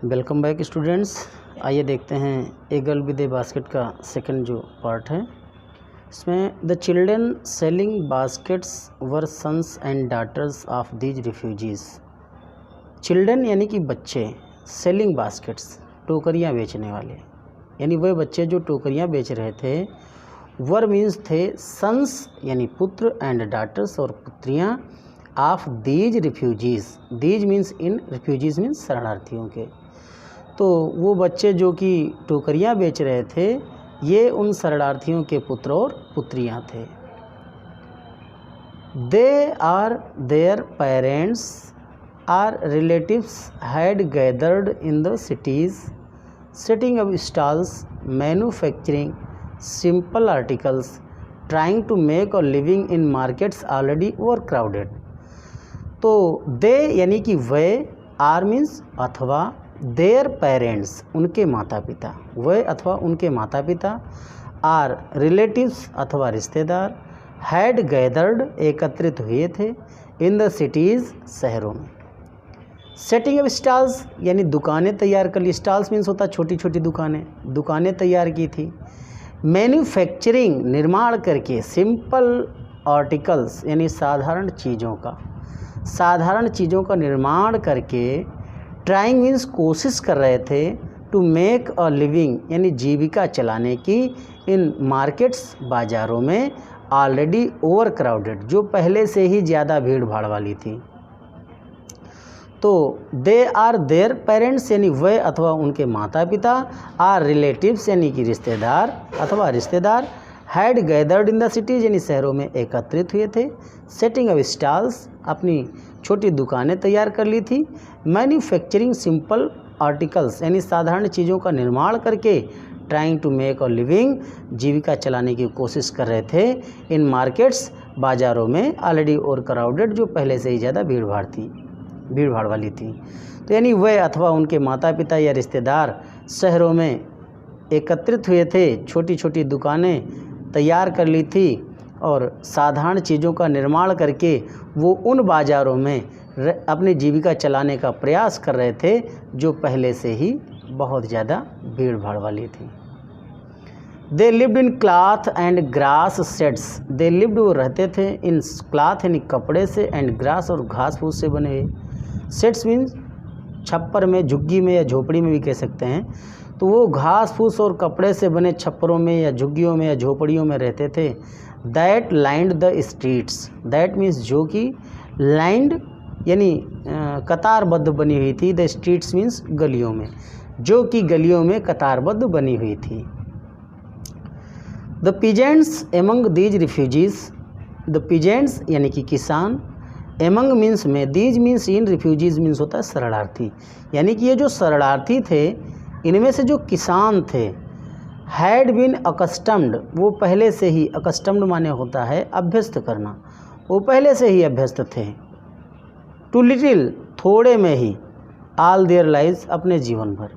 Welcome back students. आइए देखते हैं a girl with a basket का सेकंड जो पार्ट है। इसमें the children selling baskets were sons and daughters of these refugees. Children यानी कि बच्चे, सेलिंग बास्केट्स टोकरियाँ बेचने वाले, यानी वह बच्चे जो टोकरियाँ बेच रहे थे। वर मीन्स थे सन्स यानी पुत्र, एंड डाटर्स और पुत्रियाँ, of these refugees. These means इन, रिफ्यूजीज़ मीन्स शरणार्थियों के। तो वो बच्चे जो कि टोकरियाँ बेच रहे थे, ये उन शरणार्थियों के पुत्र और पुत्रियाँ थे। They are their parents or relatives had gathered in the cities, setting up stalls, manufacturing simple articles, trying to make a living in markets already overcrowded. तो दे यानी कि वे, आर मीन्स अथवा, देयर पेरेंट्स उनके माता पिता, वे अथवा उनके माता पिता, आर रिलेटिव्स अथवा रिश्तेदार, हैड गैदर्ड एकत्रित हुए थे, इन द सिटीज़ शहरों में। सेटिंग अप स्टॉल्स यानी दुकानें तैयार कर ली। स्टॉल्स मीन्स होता छोटी छोटी दुकानें तैयार की थी। मैन्युफैक्चरिंग निर्माण करके, सिंपल आर्टिकल्स यानी साधारण चीज़ों का निर्माण करके, ट्राइंग मीन्स कोशिश कर रहे थे, टू मेक अ लिविंग यानी जीविका चलाने की, इन मार्केट्स बाज़ारों में, ऑलरेडी ओवर क्राउडेड जो पहले से ही ज़्यादा भीड़ भाड़ वाली थी। तो दे आर देयर पेरेंट्स यानी वे अथवा उनके माता पिता, आर रिलेटिव्स यानी कि रिश्तेदार अथवा रिश्तेदार, had gathered in the cities यानी शहरों में एकत्रित हुए थे, सेटिंग अप स्टॉल्स अपनी छोटी दुकानें तैयार कर ली थी, मैन्युफैक्चरिंग सिंपल आर्टिकल्स यानी साधारण चीज़ों का निर्माण करके, trying to make a living जीविका चलाने की कोशिश कर रहे थे, इन मार्केट्स बाज़ारों में, ऑलरेडी और क्राउडेड जो पहले से ही ज़्यादा भीड़ भाड़ वाली थी। तो यानी वह अथवा उनके माता पिता या रिश्तेदार शहरों में एकत्रित हुए थे, छोटी छोटी दुकानें तैयार कर ली थी और साधारण चीज़ों का निर्माण करके वो उन बाज़ारों में अपनी जीविका चलाने का प्रयास कर रहे थे जो पहले से ही बहुत ज़्यादा भीड़ भाड़ वाली थी। They lived in cloth and grass shades. They lived वो रहते थे, इन क्लॉथ यानी कपड़े से, एंड ग्रास और घास फूस से बने हुए। शेड्स मीन्स छप्पर में, झुग्गी में या झोपड़ी में भी कह सकते हैं। तो वो घास फूस और कपड़े से बने छप्परों में या झुग्गियों में या झोपड़ियों में रहते थे। That lined the streets. That means जो कि, लाइंड यानी कतारबद्ध बनी हुई थी। द स्ट्रीट्स मीन्स गलियों में, जो कि गलियों में कतारबद्ध बनी हुई थी। The peasants among these refugees. The peasants यानी कि किसान, एमंग मीन्स में, दीज मीन्स इन, रिफ्यूजीज़ मीन्स होता है शरणार्थी। यानी कि ये जो शरणार्थी थे, इनमें से जो किसान थे, हैड बीन अकस्टम्ड वो पहले से ही, अकस्टम्ड माने होता है अभ्यस्त करना, वो पहले से ही अभ्यस्त थे। टू लिटिल थोड़े में ही, ऑल देयर लाइव्स अपने जीवन भर।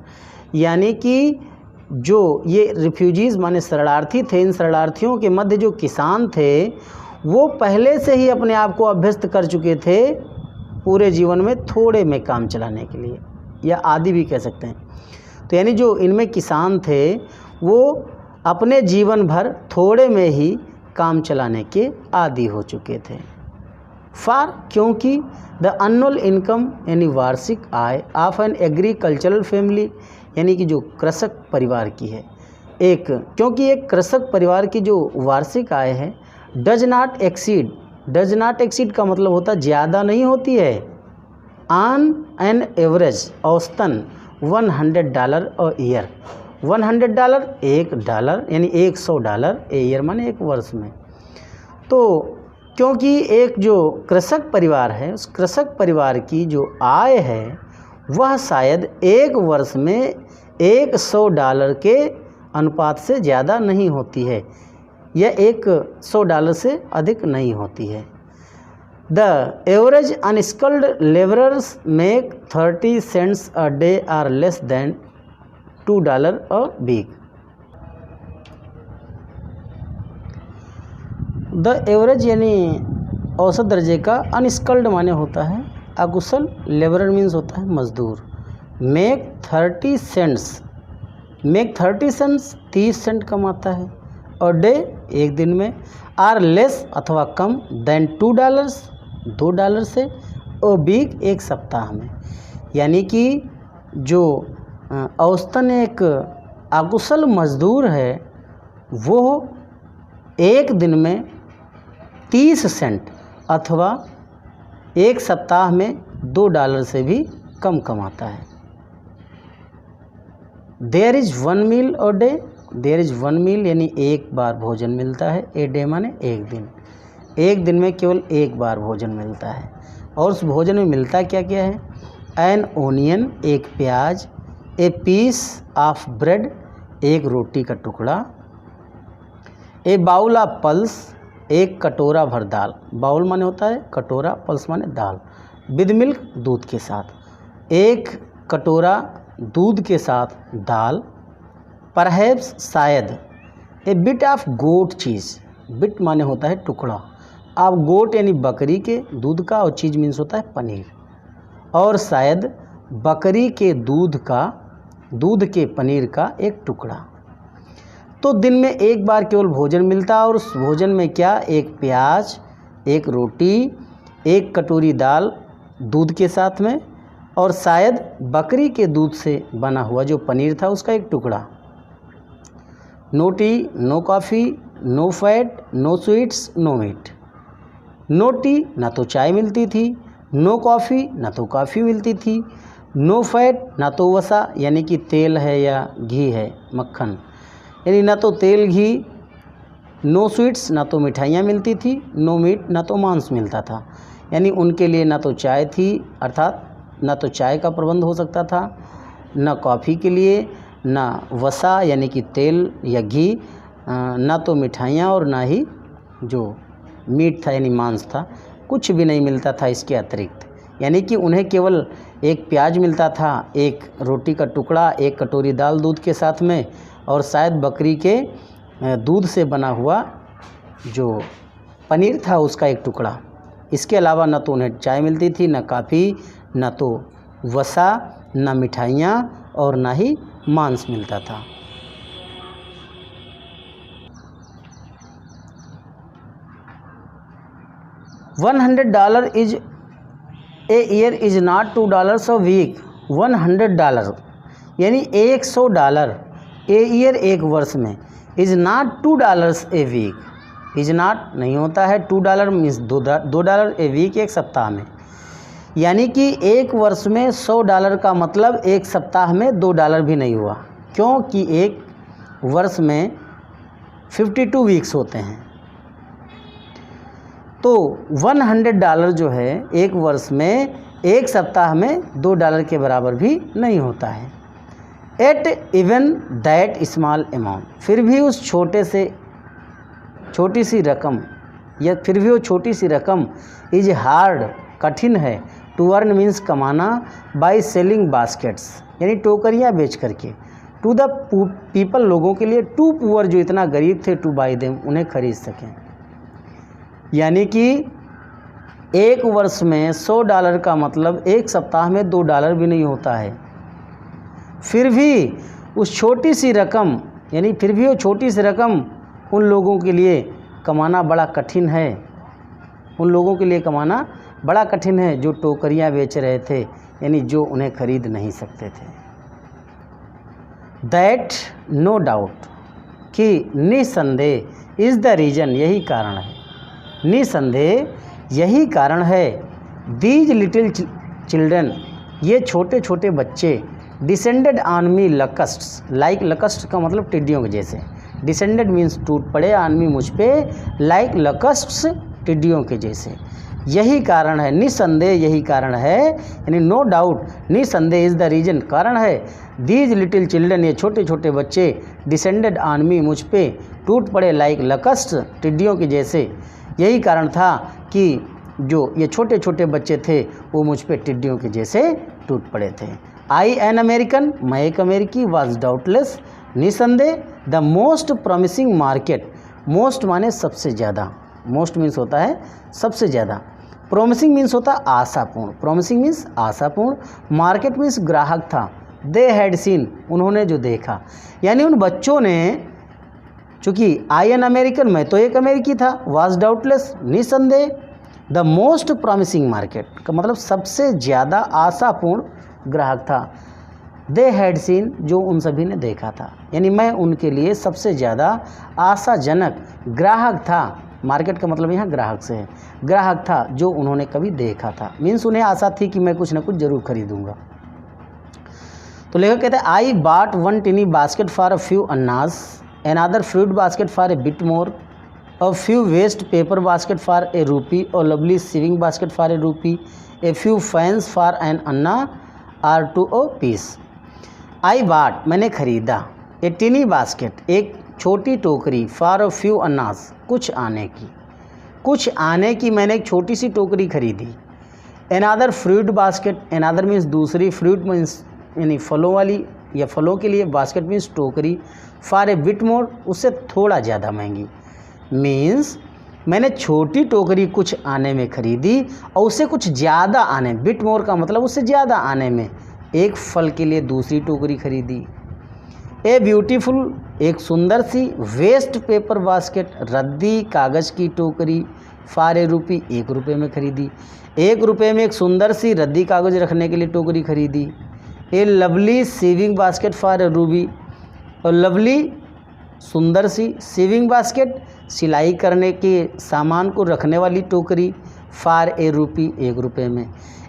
यानी कि जो ये रिफ्यूजीज़ माने शरणार्थी थे, इन शरणार्थियों के मध्य जो किसान थे, वो पहले से ही अपने आप को अभ्यस्त कर चुके थे पूरे जीवन में थोड़े में काम चलाने के लिए, या आदि भी कह सकते हैं। तो यानी जो इनमें किसान थे वो अपने जीवन भर थोड़े में ही काम चलाने के आदी हो चुके थे। फॉर क्योंकि, द एनुअल इनकम यानी वार्षिक आय, ऑफ एन एग्रीकल्चरल फैमिली यानी कि जो कृषक परिवार की है, क्योंकि एक कृषक परिवार की जो वार्षिक आय है, डज नॉट एक्सीड का मतलब होता ज़्यादा नहीं होती है, ऑन एन एवरेज औसतन $100 अ ईयर। $100 $1 यानी $100 ए ईयर माने एक वर्ष में। तो क्योंकि एक जो कृषक परिवार है, उस कृषक परिवार की जो आय है वह शायद एक वर्ष में $100 के अनुपात से ज़्यादा नहीं होती है, या $100 से अधिक नहीं होती है। The average unskilled laborers make 30 cents a day or less than $2 a week. The average यानी औसत दर्जे का, अनस्किल्ड माने होता है अकुशल, लेबरर मीन्स होता है मजदूर, make 30 cents, make 30 cents 30 cent कमाता है और डे एक दिन में, आर लेस अथवा कम देन $2 $2 से, और वीक एक सप्ताह में। यानी कि जो औसतन एक अकुशल मजदूर है वो एक दिन में 30 सेंट अथवा एक सप्ताह में $2 से भी कम कमाता है। There is 1 meal a day, there is 1 meal यानी एक बार भोजन मिलता है, ए डे माने एक दिन, एक दिन में केवल एक बार भोजन मिलता है। और उस भोजन में मिलता क्या क्या है? एन ओनियन एक प्याज, ए पीस ऑफ ब्रेड एक रोटी का टुकड़ा, ए बाउल ऑफ पल्स एक कटोरा भर दाल, बाउल माने होता है कटोरा, पल्स माने दाल, विद मिल्क दूध के साथ, एक कटोरा दूध के साथ दाल, परहैप्स शायद, a bit of goat cheese, bit माने होता है टुकड़ा, आप गोट यानी बकरी के दूध का, और चीज़ मीन्स होता है पनीर, और शायद बकरी के दूध का, दूध के पनीर का एक टुकड़ा। तो दिन में एक बार केवल भोजन मिलता है और उस भोजन में क्या? एक प्याज, एक रोटी, एक कटोरी दाल दूध के साथ में, और शायद बकरी के दूध से बना हुआ जो पनीर था उसका एक टुकड़ा। No tea, no coffee, no fat, no sweets, no meat. No tea ना तो चाय मिलती थी, नो कॉफ़ी ना तो कॉफ़ी मिलती थी, नो फैट ना तो वसा यानी कि तेल है या घी है, मक्खन यानी ना तो तेल घी, नो स्वीट्स ना तो मिठाइयाँ मिलती थी, नो मीट ना तो मांस मिलता था। यानी उनके लिए ना तो चाय थी, अर्थात ना तो चाय का प्रबंध हो सकता था, ना कॉफ़ी के लिए, ना वसा यानी कि तेल या घी, ना तो मिठाइयाँ और ना ही जो मीट था यानी मांस था, कुछ भी नहीं मिलता था इसके अतिरिक्त। यानी कि उन्हें केवल एक प्याज मिलता था, एक रोटी का टुकड़ा, एक कटोरी दाल दूध के साथ में, और शायद बकरी के दूध से बना हुआ जो पनीर था उसका एक टुकड़ा। इसके अलावा न तो उन्हें चाय मिलती थी, न कॉफ़ी, न तो वसा, न मिठाइयाँ और न ही मांस मिलता था। $100 is a year is not $2 a week. $100 यानी $100 ए ईयर एक वर्ष में, is not $2 a week, is not नहीं होता है, $2 मीन्स $2 ए वीक एक सप्ताह में। यानी कि एक वर्ष में $100 का मतलब एक सप्ताह में $2 भी नहीं हुआ, क्योंकि एक वर्ष में 52 वीक्स होते हैं। तो $100 जो है एक वर्ष में एक सप्ताह में $2 के बराबर भी नहीं होता है। At even that small amount, फिर भी उस छोटी सी रकम, या फिर भी वो छोटी सी रकम इज हार्ड कठिन है, टू अर्न मीन्स कमाना, बाय सेलिंग बास्केट्स यानी टोकरियाँ बेच करके, टू द पीपल लोगों के लिए, टू पुअर जो इतना गरीब थे, टू बाई देम उन्हें खरीद सकें। यानी कि एक वर्ष में $100 का मतलब एक सप्ताह में $2 भी नहीं होता है। फिर भी उस छोटी सी रकम, यानी फिर भी वो छोटी सी रकम उन लोगों के लिए कमाना बड़ा कठिन है, उन लोगों के लिए कमाना बड़ा कठिन है जो टोकरियाँ बेच रहे थे, यानी जो उन्हें खरीद नहीं सकते थे। दैट नो डाउट कि निसंदेह, इज़ द रीज़न यही कारण है, निसंदेह यही कारण है। दीज लिटिल चिल्ड्रन ये छोटे छोटे बच्चे, डिसेंडेड ऑन मी लकस्ट्स, लाइक लकस्ट का मतलब टिड्डियों के जैसे, डिसेंडेड मीन्स टूट पड़े, ऑन मी मुझ पे, लाइक लकस्ट्स टिड्डियों के जैसे, यही कारण है, निसंदेह यही कारण है, यानी नो डाउट, निसंदेह इज़ द रीजन कारण है। दीज लिटिल चिल्ड्रन ये छोटे छोटे बच्चे, डिसेंडेड ऑन मी मुझ पे, टूट पड़े लाइक लकस्ट टिड्डियों के जैसे, यही कारण था कि जो ये छोटे छोटे बच्चे थे वो मुझ पे टिड्डियों के जैसे टूट पड़े थे। आई एन अमेरिकन, मैं एक अमेरिकी, वाज डाउटलेस निसंदेह, the most promising market, most माने सबसे ज़्यादा, मोस्ट मीन्स होता है सबसे ज़्यादा, प्रोमिसिंग मीन्स होता है Ashapurna, promising means Ashapurna. Market means ग्राहक था। दे हैड सीन, उन्होंने जो देखा, यानी उन बच्चों ने, चूँकि आई एन अमेरिकन, मैं तो एक अमेरिकी था, वाज डाउटलेस, निसंदेह। द मोस्ट प्रॉमिसिंग मार्केट का मतलब सबसे ज़्यादा आशापूर्ण ग्राहक था। दे हैड सीन, जो उन सभी ने देखा था, यानी मैं उनके लिए सबसे ज़्यादा आशाजनक ग्राहक था। मार्केट का मतलब यहाँ ग्राहक से है, ग्राहक था जो उन्होंने कभी देखा था, मीन्स उन्हें आशा थी कि मैं कुछ ना कुछ ज़रूर खरीदूंगा। तो लेखक कहते हैं I bought one tiny basket for a few annas, another fruit basket for a bit more, a few waste paper basket for a rupee, a lovely sewing basket for a rupee, a few fans for an anna or to a piece. I bought, मैंने खरीदा, a tiny basket, एक छोटी टोकरी, for a few annas, कुछ आने की, कुछ आने की मैंने एक छोटी सी टोकरी खरीदी। another fruit basket, another means दूसरी, fruit मीन्स यानी फलों वाली या फलों के लिए, बास्केट मीन्स टोकरी, फॉर ए बिट मोर, उससे थोड़ा ज़्यादा महंगी। मीन्स मैंने छोटी टोकरी कुछ आने में खरीदी और उससे कुछ ज़्यादा आने, बिट मोर का मतलब उससे ज़्यादा आने में, एक फल के लिए दूसरी टोकरी खरीदी। ए ब्यूटीफुल, एक सुंदर सी, वेस्ट पेपर बास्केट, रद्दी कागज़ की टोकरी, फॉर ए रुपी, 1 रुपये में खरीदी। 1 रुपये में एक सुंदर सी रद्दी कागज़ रखने के लिए टोकरी खरीदी। A lovely sewing basket for a rupee, और लवली सुंदर सी, सीविंग बास्केट सिलाई करने के सामान को रखने वाली टोकरी, फॉर ए रुपी, 1 रुपये में,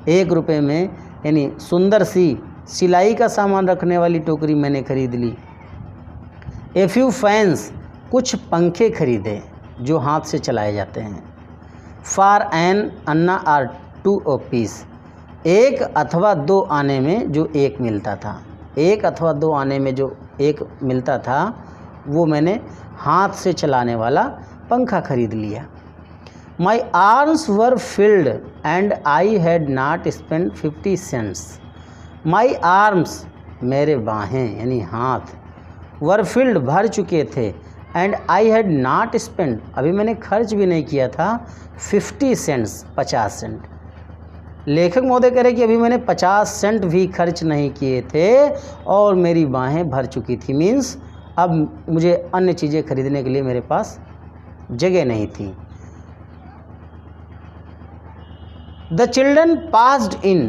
1 रुपये में यानी सुंदर सी सिलाई का सामान रखने वाली टोकरी मैंने खरीद ली। ए फ्यू फैंस, कुछ पंखे खरीदे जो हाथ से चलाए जाते हैं। For an anna or two a piece, 1 अथवा 2 आने में जो 1 मिलता था, 1 अथवा 2 आने में जो 1 मिलता था, वो मैंने हाथ से चलाने वाला पंखा खरीद लिया। My arms were filled and I had not spend 50 cents. My arms, मेरे बाहें यानी हाथ, वर फिल्ड, भर चुके थे, and I had not spend, अभी मैंने खर्च भी नहीं किया था, 50 सेंट्स, 50 सेंट। लेखक महोदय कह रहे कि अभी मैंने 50 सेंट भी खर्च नहीं किए थे और मेरी बाहें भर चुकी थी, मीन्स अब मुझे अन्य चीज़ें खरीदने के लिए मेरे पास जगह नहीं थी। The children passed in,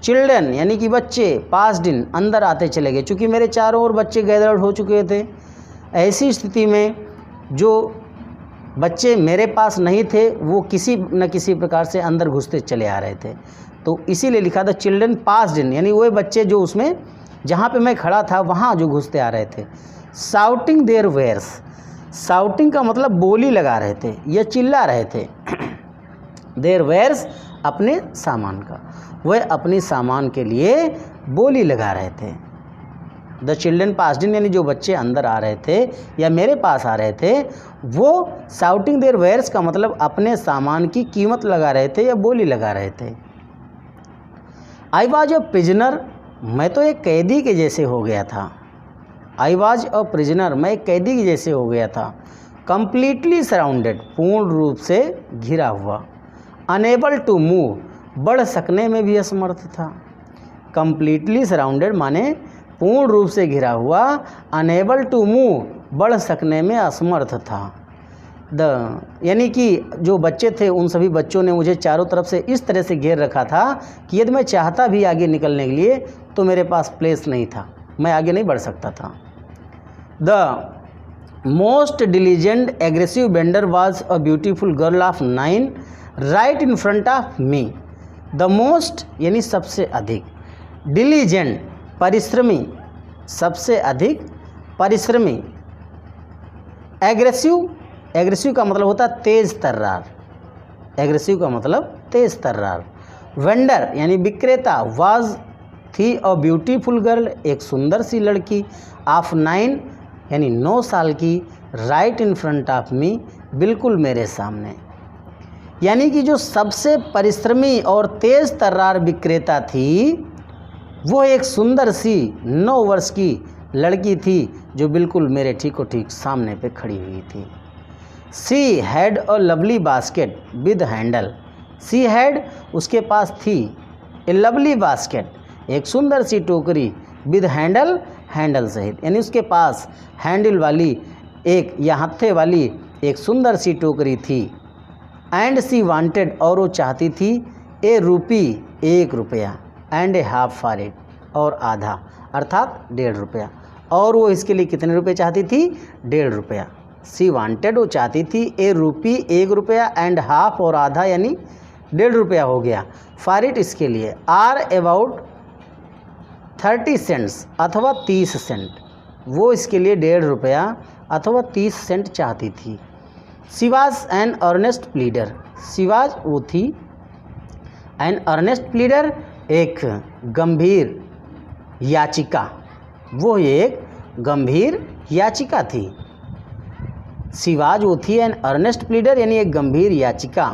children यानी कि बच्चे, पास्ड इन, अंदर आते चले गए, चूँकि मेरे चारों ओर बच्चे गैदर्ड हो चुके थे। ऐसी स्थिति में जो बच्चे मेरे पास नहीं थे वो किसी न किसी प्रकार से अंदर घुसते चले आ रहे थे, तो इसीलिए लिखा था चिल्ड्रन पास्ड इन, यानी वो बच्चे जो उसमें जहाँ पे मैं खड़ा था वहाँ जो घुसते आ रहे थे। शाउटिंग देयर वेयर्स, शाउटिंग का मतलब बोली लगा रहे थे या चिल्ला रहे थे। देयर वेयर्स, अपने सामान का, वह अपने सामान के लिए बोली लगा रहे थे। द चिल्ड्रन पास्ड इन, यानी जो बच्चे अंदर आ रहे थे या मेरे पास आ रहे थे, वो शाउटिंग देयर वेयर्स का मतलब अपने सामान की कीमत लगा रहे थे या बोली लगा रहे थे। आई वॉज अ प्रिजनर, मैं तो एक कैदी के जैसे हो गया था। आई वॉज अ प्रिजनर, मैं एक कैदी के जैसे हो गया था। कंप्लीटली सराउंडेड, पूर्ण रूप से घिरा हुआ। अनेबल टू मूव, बढ़ सकने में भी असमर्थ था। कंप्लीटली सराउंडेड माने पूर्ण रूप से घिरा हुआ, अनेबल टू मूव, बढ़ सकने में असमर्थ था। यानी कि जो बच्चे थे उन सभी बच्चों ने मुझे चारों तरफ से इस तरह से घेर रखा था कि यदि मैं चाहता भी आगे निकलने के लिए तो मेरे पास प्लेस नहीं था, मैं आगे नहीं बढ़ सकता था। The most diligent aggressive vendor was a beautiful girl of 9 right in front of me. The most यानी सबसे अधिक, डिलीजेंट परिश्रमी, सबसे अधिक परिश्रमी, एग्रेसिव, एग्रेसिव का मतलब होता है तेज तर्रार, एग्रेसिव का मतलब तेज तर्रार। वेंडर यानी विक्रेता, वाज थी अ ब्यूटीफुल गर्ल, एक सुंदर सी लड़की, ऑफ 9 यानी 9 साल की, राइट इन फ्रंट ऑफ मी, बिल्कुल मेरे सामने। यानी कि जो सबसे परिश्रमी और तेज तर्रार विक्रेता थी वो एक सुंदर सी 9 वर्ष की लड़की थी जो बिल्कुल मेरे ठीक ठीक सामने पे खड़ी हुई थी। She had a lovely basket with handle she had, उसके पास थी, ए लवली बास्केट, एक सुंदर सी टोकरी, विद हैंडल, हैंडल सहित, यानी उसके पास हैंडल वाली एक या हत्थे वाली एक सुंदर सी टोकरी थी। एंड सी वांटेड, और वो चाहती थी, ए रूपी, 1 रुपया, and A half for it, और आधा अर्थात 1.5 रुपया। और वो इसके लिए कितने रुपए चाहती थी? 1.5 रुपया। सी वांटेड, वो चाहती थी, ए रूपी, 1 रुपया, एंड हाफ, और आधा यानी 1.5 रुपया हो गया, फॉर इट, इसके लिए, आर अबाउट 30 सेंट्स अथवा 30 सेंट, वो इसके लिए 1.5 रुपया अथवा 30 सेंट चाहती थी। She was an earnest pleader, she was, वो थी, एन अर्नेस्ट प्लीडर, एक गंभीर याचिका, वो एक गंभीर याचिका थी। शी वाज, वो थी, एन अर्नेस्ट प्लीडर यानी एक गंभीर याचिका।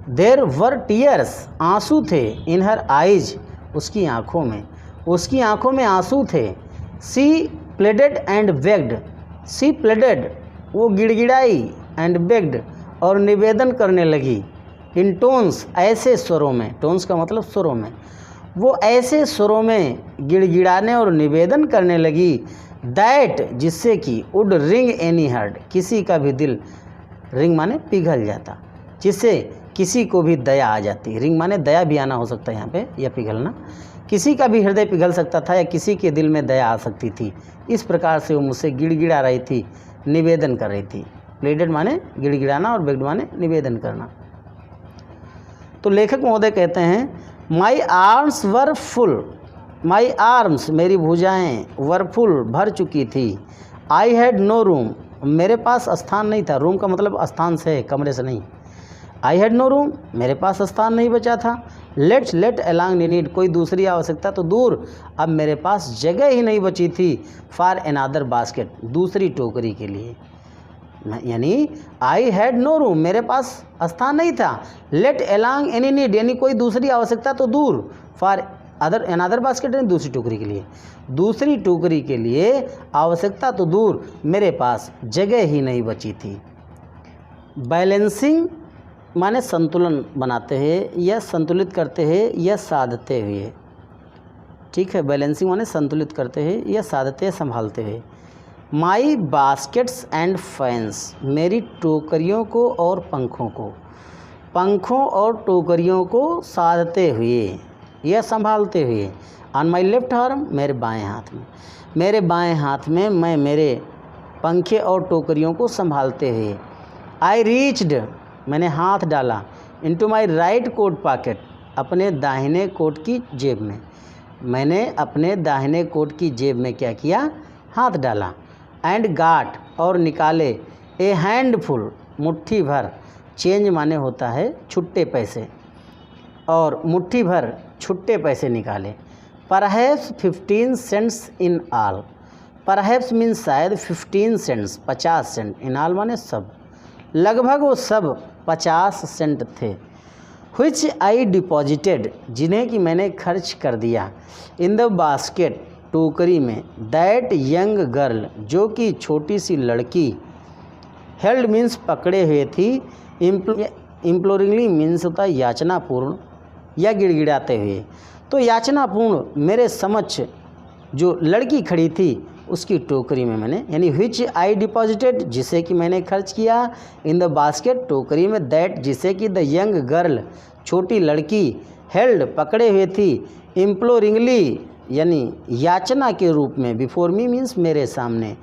देयर वर टीयर्स, आंसू थे, इन हर आइज, उसकी आंखों में, उसकी आंखों में आंसू थे। सी प्लेडेड एंड बेग्ड, सी प्लेडेड, वो गिड़गिड़ाई, एंड बेग्ड, और निवेदन करने लगी, इन टोन्स, ऐसे स्वरों में, टोन्स का मतलब स्वरों में, वो ऐसे स्वरों में गिड़गिड़ाने और निवेदन करने लगी, दैट, जिससे कि, वुड रिंग एनी हार्ट, किसी का भी दिल, रिंग माने पिघल जाता, जिससे किसी को भी दया आ जाती, रिंग माने दया भी आना हो सकता है यहाँ पे, या पिघलना, किसी का भी हृदय पिघल सकता था या किसी के दिल में दया आ सकती थी। इस प्रकार से वो मुझसे गिड़गिड़ा रही थी, निवेदन कर रही थी। प्लेडेड माने गिड़गिड़ाना और बेग्ड माने निवेदन करना। तो लेखक महोदय कहते हैं, माई arms were full, my arms, मेरी भुजाएं, वर फुल, भर चुकी थी। आई हैड नो रूम, मेरे पास स्थान नहीं था, रूम का मतलब स्थान से, कमरे से नहीं। आई हैड नो रूम, मेरे पास स्थान नहीं बचा था। लेट अलोंग नीड, कोई दूसरी आवश्यकता तो दूर, अब मेरे पास जगह ही नहीं बची थी, फॉर अनदर बास्केट, दूसरी टोकरी के लिए, यानी आई हैड नो रूम, मेरे पास स्थान नहीं था। लेट अलोंग एनी नीड, यानी कोई दूसरी आवश्यकता तो दूर, फॉर अनदर बास्केट, यानी दूसरी टोकरी के लिए, दूसरी टोकरी के लिए आवश्यकता तो दूर, मेरे पास जगह ही नहीं बची थी। बैलेंसिंग माने संतुलन बनाते हैं या संतुलित करते हैं या साधते हुए, ठीक है, बैलेंसिंग माने संतुलित करते हैं या साधते संभालते हुए। माई बास्केट्स एंड फैंस, मेरी टोकरियों को और पंखों को, पंखों और टोकरियों को साधते हुए या संभालते हुए। ऑन माई लेफ्ट आर्म, मेरे बाएं हाथ में, मेरे बाएं हाथ में मैं मेरे पंखे और टोकरियों को संभालते हुए। आई रीच्ड, मैंने हाथ डाला, into my right coat pocket, अपने दाहिने कोट की जेब में, मैंने अपने दाहिने कोट की जेब में क्या किया? हाथ डाला। एंड गाट, और निकाले, ए हैंडफुल, मुट्ठी भर, चेंज माने होता है छुट्टे पैसे, और मुट्ठी भर छुट्टे पैसे निकाले। Perhaps 15 cents in all, perhaps means शायद, 15 सेंट्स 50 सेंट, इन ऑल माने सब, लगभग वो सब 50 सेंट थे। which आई डिपॉजिटेड, जिन्हें कि मैंने खर्च कर दिया, इन द बास्केट, टोकरी में, दैट यंग गर्ल, जो कि छोटी सी लड़की, हेल्ड मीन्स पकड़े हुए थी, इम्प्लोरिंगली मीन्स होता है याचनापूर्ण या गिड़गिड़ाते हुए। तो याचनापूर्ण मेरे समक्ष जो लड़की खड़ी थी उसकी टोकरी में मैंने, यानी विच आई डिपॉजिटेड, जिसे कि मैंने खर्च किया, इन द बास्केट, टोकरी में, दैट, जिसे कि द यंग गर्ल, छोटी लड़की, हेल्ड, पकड़े हुए थी, इम्प्लोरिंगली यानी याचना के रूप में, बिफोर मी मीन्स मेरे सामने,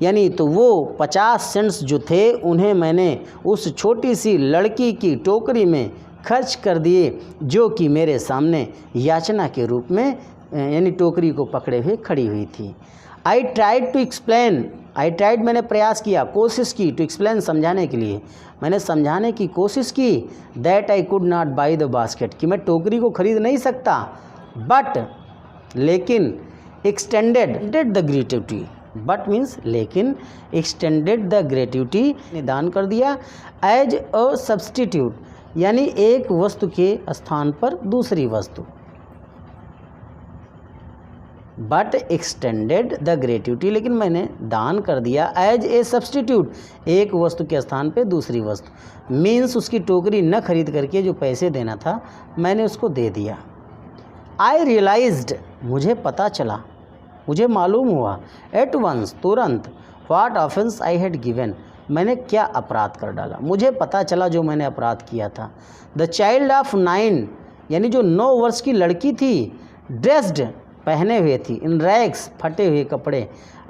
यानी तो वो 50 सेंट्स जो थे उन्हें मैंने उस छोटी सी लड़की की टोकरी में खर्च कर दिए, जो कि मेरे सामने याचना के रूप में, यानी टोकरी को पकड़े हुए खड़ी हुई थी। I tried to explain, I tried मैंने प्रयास किया, कोशिश की, टू एक्सप्लेन समझाने के लिए, मैंने समझाने की कोशिश की, that I could not by the basket, कि मैं टोकरी को खरीद नहीं सकता, बट, लेकिन, extended the gratuity, but means लेकिन, एक्सटेंडेड द ग्रेट्युटी, निदान कर दिया, एज अ सब्सटीट्यूट, यानी एक वस्तु के स्थान पर दूसरी वस्तु। बट एक्सटेंडेड द ग्रेट्यूटी, लेकिन मैंने दान कर दिया एज ए सब्सटीट्यूट, एक वस्तु के स्थान पे दूसरी वस्तु। मीन्स उसकी टोकरी न खरीद करके जो पैसे देना था मैंने उसको दे दिया। आई रियलाइज्ड, मुझे पता चला, मुझे मालूम हुआ, एट वंस, तुरंत, what offence I had given, मैंने क्या अपराध कर डाला, मुझे पता चला जो मैंने अपराध किया था। द चाइल्ड ऑफ 9, यानी जो 9 वर्ष की लड़की थी, ड्रेस्ड, पहने हुए थी, इन रैग्स, फटे हुए कपड़े,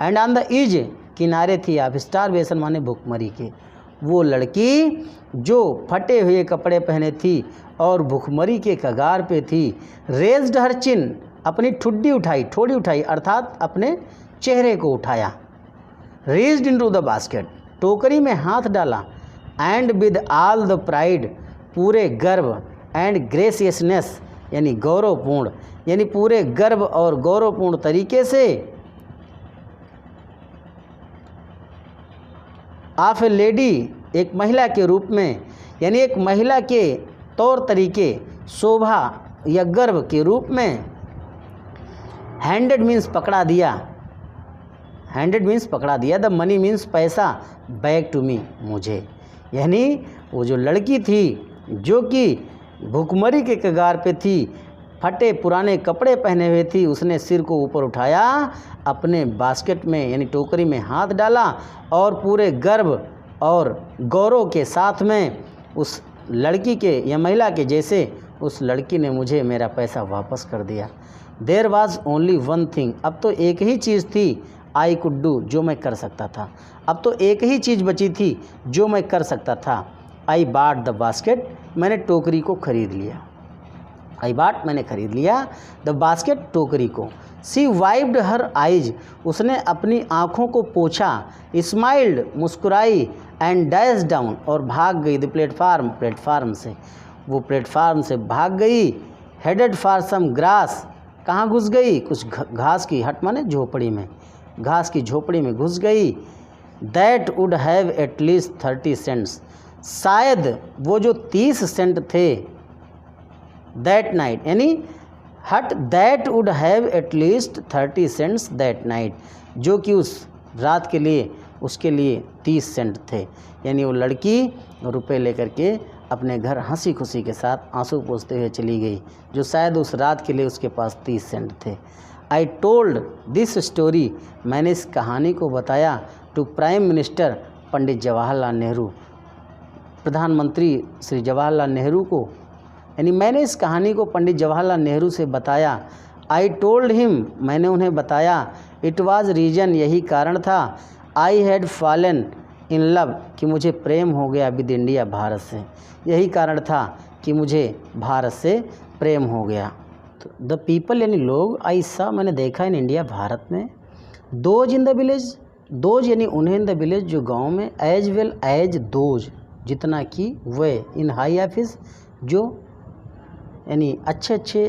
एंड ऑन द इज, किनारे थी ऑफ स्टारवेशन, माने भूखमरी के। वो लड़की जो फटे हुए कपड़े पहने थी और भूखमरी के कगार पे थी, रेज्ड हर चिन, अपनी ठुड्डी उठाई, ठोड़ी उठाई, अर्थात अपने चेहरे को उठाया। रेज्ड इनटू द बास्केट, टोकरी में हाथ डाला, and with all the pride, पूरे गर्व, एंड ग्रेसियसनेस, यानी गौरवपूर्ण, यानी पूरे गर्व और गौरवपूर्ण तरीके से, ऑफ ए लेडी, एक महिला के रूप में, यानी एक महिला के तौर तरीके, शोभा या गर्व के रूप में। हैंडेड मीन्स पकड़ा दिया, हैंडेड मीन्स पकड़ा दिया। द मनी मीन्स पैसा, बैक टू मी, मुझे, यानी वो जो लड़की थी जो कि भूखमरी के कगार पे थी, फटे पुराने कपड़े पहने हुए थी, उसने सिर को ऊपर उठाया, अपने बास्केट में यानी टोकरी में हाथ डाला और पूरे गर्व और गौरव के साथ में उस लड़की के या महिला के जैसे उस लड़की ने मुझे मेरा पैसा वापस कर दिया। There was only one thing, अब तो एक ही चीज़ थी, आई कुड डू, जो मैं कर सकता था। अब तो एक ही चीज़ बची थी जो मैं कर सकता था। आई बाट द बास्केट, मैंने टोकरी को खरीद लिया। आई बाट, मैंने खरीद लिया, द बास्केट, टोकरी को। सी वाइप्ड हर आइज, उसने अपनी आँखों को पोछा, स्माइल्ड, मुस्कुराई, एंड डैश डाउन, और भाग गई, द प्लेटफार्म, प्लेटफार्म से, वो प्लेटफार्म से भाग गई। हेडेड फॉर सम ग्रास, कहाँ घुस गई, कुछ घास की, हट माने झोपड़ी में, घास की झोपड़ी में घुस गई। That would have at least 30 cents, शायद वो जो 30 सेंट थे, दैट नाइट, यानी hut, that would have at least 30 cents that night, जो कि उस रात के लिए उसके लिए 30 सेंट थे। यानी वो लड़की रुपए लेकर के अपने घर हंसी खुशी के साथ आंसू पोंछते हुए चली गई, जो शायद उस रात के लिए उसके पास 30 सेंट थे। आई टोल्ड दिस स्टोरी, मैंने इस कहानी को बताया, to prime minister Pandit Jawaharlal Nehru, प्रधानमंत्री श्री जवाहरलाल नेहरू को, यानी मैंने इस कहानी को पंडित जवाहरलाल नेहरू से बताया। आई टोल्ड हिम, मैंने उन्हें बताया, इट वाज रीजन, यही कारण था, I had fallen in love, कि मुझे प्रेम हो गया, विद इंडिया, भारत से, यही कारण था कि मुझे भारत से प्रेम हो गया। तो द पीपल यानी लोग, आई सा, मैंने देखा, इन इंडिया, भारत में, those in the village, those यानी उन्हें, इन द विलेज, जो गांव में, एज वेल एज दोज, जितना कि वे, इन हाई ऑफिस, जो यानी अच्छे अच्छे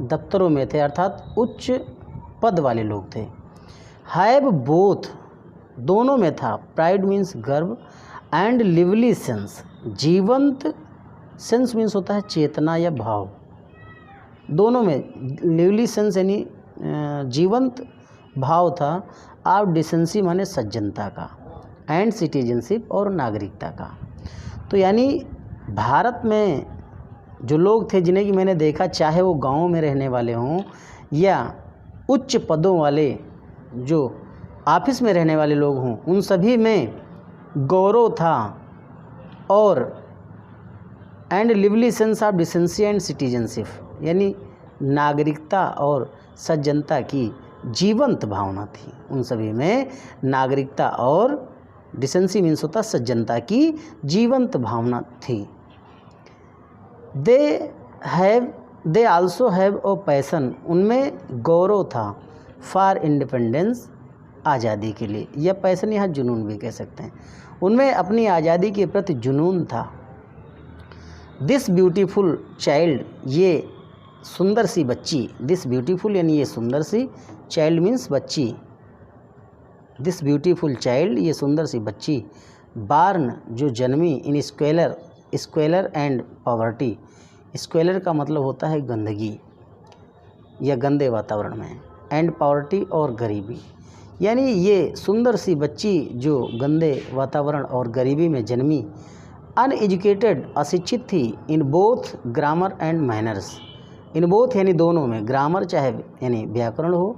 दफ्तरों में थे, अर्थात उच्च पद वाले लोग थे। हैव बोथ, दोनों में था, प्राइड मीन्स गर्व, एंड लिवली सेंस, जीवंत, सेंस मीन्स होता है चेतना या भाव, दोनों में लिवली सेंस यानी जीवंत भाव था। ऑफ डिसेंसी माने सज्जनता का, एंड सिटीजनशिप, और नागरिकता का। तो यानी भारत में जो लोग थे जिन्हें कि मैंने देखा, चाहे वो गाँव में रहने वाले हों या उच्च पदों वाले जो ऑफिस में रहने वाले लोग हों, उन सभी में गौरव था और and lively sense of decency and citizenship, यानी नागरिकता और सज्जनता की जीवंत भावना थी। उन सभी में नागरिकता और डिसेंसी मीन्स होता सज्जनता की जीवंत भावना थी। They also have a passion, उनमें गौरव था, फॉर इंडिपेंडेंस, आज़ादी के लिए, यह पैसन यहाँ जुनून भी कह सकते हैं, उनमें अपनी आज़ादी के प्रति जुनून था। दिस ब्यूटीफुल चाइल्ड, ये सुंदर सी बच्ची, दिस ब्यूटीफुल यानी ये सुंदर सी, चाइल्ड मीन्स बच्ची, दिस ब्यूटीफुल चाइल्ड, ये सुंदर सी बच्ची, बार्न, जो जन्मी, इन स्क्वेलर एंड पॉवर्टी, स्क्वेलर का मतलब होता है गंदगी या गंदे वातावरण में, एंड पॉवर्टी और गरीबी, यानी ये सुंदर सी बच्ची जो गंदे वातावरण और गरीबी में जन्मी, अनएजुकेटेड अशिक्षित थी, in both grammar and manners, in both यानी दोनों में, ग्रामर चाहे यानी व्याकरण हो,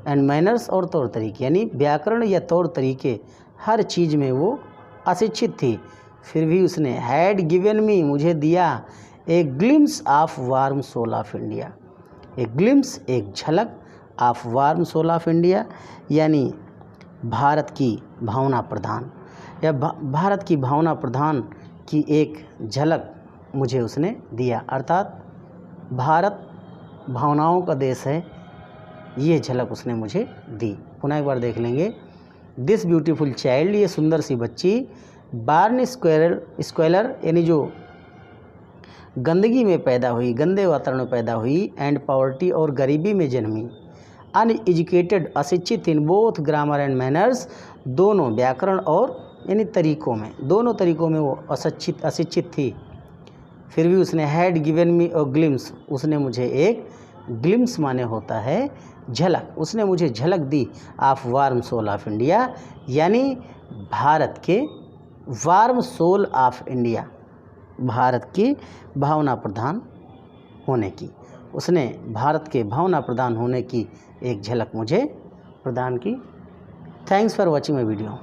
एंड मैनर्स और तौर तरीके यानी व्याकरण या तौर तरीके, हर चीज़ में वो अशिक्षित थी। फिर भी उसने हैड गिवन मी, मुझे दिया, a glimpse of warm soul of India, a glimpse एक झलक, of warm soul of India यानी भारत की भावना प्रधान, या भारत की भावना प्रधान की एक झलक मुझे उसने दिया, अर्थात भारत भावनाओं का देश है, ये झलक उसने मुझे दी। पुनः एक बार देख लेंगे। दिस ब्यूटीफुल चाइल्ड, ये सुंदर सी बच्ची, बार्न स्क्वेलर यानी जो गंदगी में पैदा हुई, गंदे वातावरण में पैदा हुई, एंड पॉवर्टी और गरीबी में जन्मी, अनएजुकेटेड अशिक्षित, in both grammar and manners, दोनों व्याकरण और यानी तरीक़ों में, दोनों तरीक़ों में वो अशिक्षित थी। फिर भी उसने had given me a glimpse, उसने मुझे एक, ग्लिम्स माने होता है झलक, उसने मुझे झलक दी, of warm soul of India यानी भारत के वार्म सोल ऑफ इंडिया, भारत की भावना प्रधान होने की, उसने भारत के भावना प्रधान होने की एक झलक मुझे प्रदान की। Thanks for watching my video.